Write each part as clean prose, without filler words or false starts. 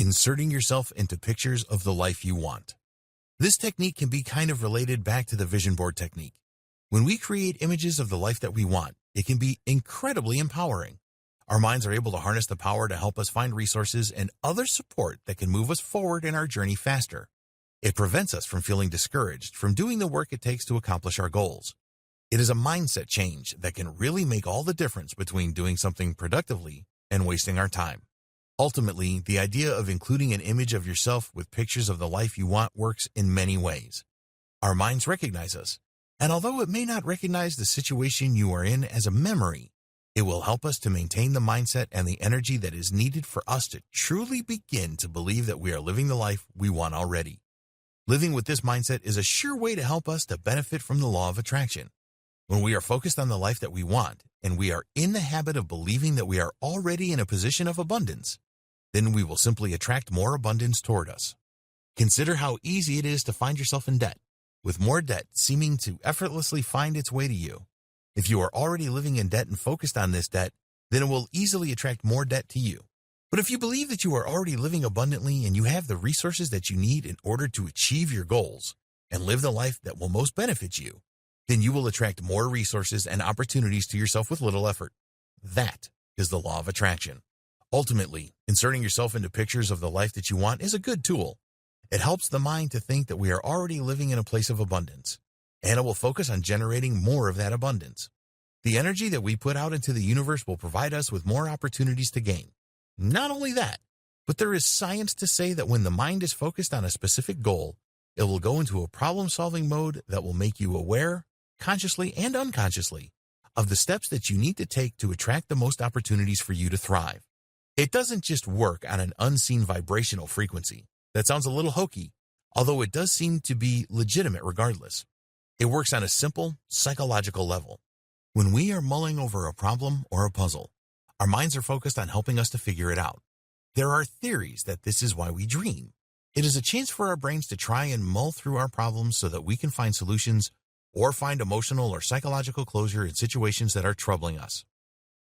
Inserting yourself into pictures of the life you want. This technique can be kind of related back to the vision board technique. When we create images of the life that we want, it can be incredibly empowering. Our minds are able to harness the power to help us find resources and other support that can move us forward in our journey faster. It prevents us from feeling discouraged from doing the work it takes to accomplish our goals. It is a mindset change that can really make all the difference between doing something productively and wasting our time. Ultimately, the idea of including an image of yourself with pictures of the life you want works in many ways. Our minds recognize us, and although it may not recognize the situation you are in as a memory, it will help us to maintain the mindset and the energy that is needed for us to truly begin to believe that we are living the life we want already. Living with this mindset is a sure way to help us to benefit from the law of attraction. When we are focused on the life that we want, and we are in the habit of believing that we are already in a position of abundance, then we will simply attract more abundance toward us. Consider how easy it is to find yourself in debt, with more debt seeming to effortlessly find its way to you. If you are already living in debt and focused on this debt, then it will easily attract more debt to you. But if you believe that you are already living abundantly and you have the resources that you need in order to achieve your goals and live the life that will most benefit you, then you will attract more resources and opportunities to yourself with little effort. That is the law of attraction. Ultimately, inserting yourself into pictures of the life that you want is a good tool. It helps the mind to think that we are already living in a place of abundance, and it will focus on generating more of that abundance. The energy that we put out into the universe will provide us with more opportunities to gain. Not only that, but there is science to say that when the mind is focused on a specific goal, it will go into a problem-solving mode that will make you aware, consciously and unconsciously, of the steps that you need to take to attract the most opportunities for you to thrive. It doesn't just work on an unseen vibrational frequency. That sounds a little hokey, although it does seem to be legitimate regardless. It works on a simple, psychological level. When we are mulling over a problem or a puzzle, our minds are focused on helping us to figure it out. There are theories that this is why we dream. It is a chance for our brains to try and mull through our problems so that we can find solutions or find emotional or psychological closure in situations that are troubling us.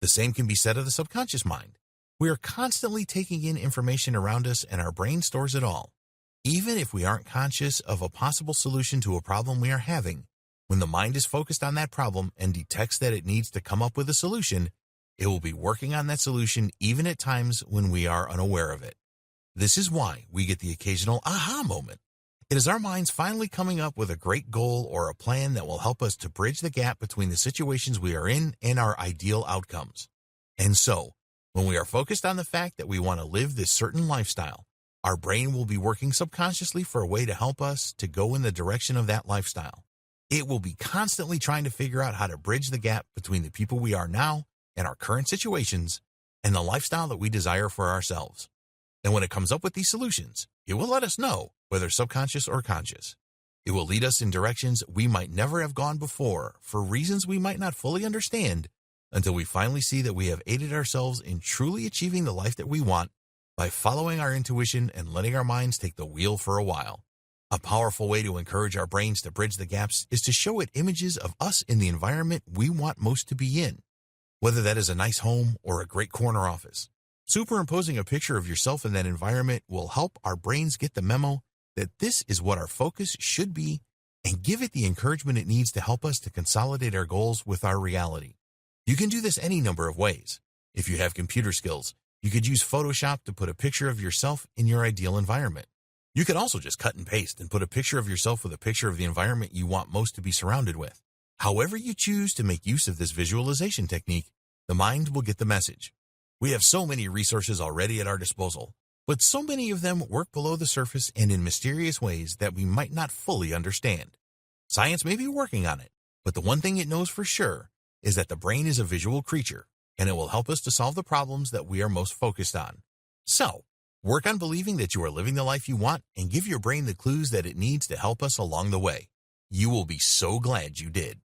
The same can be said of the subconscious mind. We are constantly taking in information around us and our brain stores it all. Even if we aren't conscious of a possible solution to a problem we are having, when the mind is focused on that problem and detects that it needs to come up with a solution, it will be working on that solution even at times when we are unaware of it. This is why we get the occasional aha moment. It is our minds finally coming up with a great goal or a plan that will help us to bridge the gap between the situations we are in and our ideal outcomes. And so, when we are focused on the fact that we want to live this certain lifestyle, our brain will be working subconsciously for a way to help us to go in the direction of that lifestyle. It will be constantly trying to figure out how to bridge the gap between the people we are now and our current situations and the lifestyle that we desire for ourselves. And when it comes up with these solutions, it will let us know, whether subconscious or conscious. It will lead us in directions we might never have gone before for reasons we might not fully understand, until we finally see that we have aided ourselves in truly achieving the life that we want by following our intuition and letting our minds take the wheel for a while. A powerful way to encourage our brains to bridge the gaps is to show it images of us in the environment we want most to be in, whether that is a nice home or a great corner office. Superimposing a picture of yourself in that environment will help our brains get the memo that this is what our focus should be and give it the encouragement it needs to help us to consolidate our goals with our reality. You can do this any number of ways. If you have computer skills, you could use Photoshop to put a picture of yourself in your ideal environment. You could also just cut and paste and put a picture of yourself with a picture of the environment you want most to be surrounded with. However you choose to make use of this visualization technique, the mind will get the message. We have so many resources already at our disposal, but so many of them work below the surface and in mysterious ways that we might not fully understand. Science may be working on it, but the one thing it knows for sure is that the brain is a visual creature, and it will help us to solve the problems that we are most focused on. So, work on believing that you are living the life you want and give your brain the clues that it needs to help us along the way. You will be so glad you did.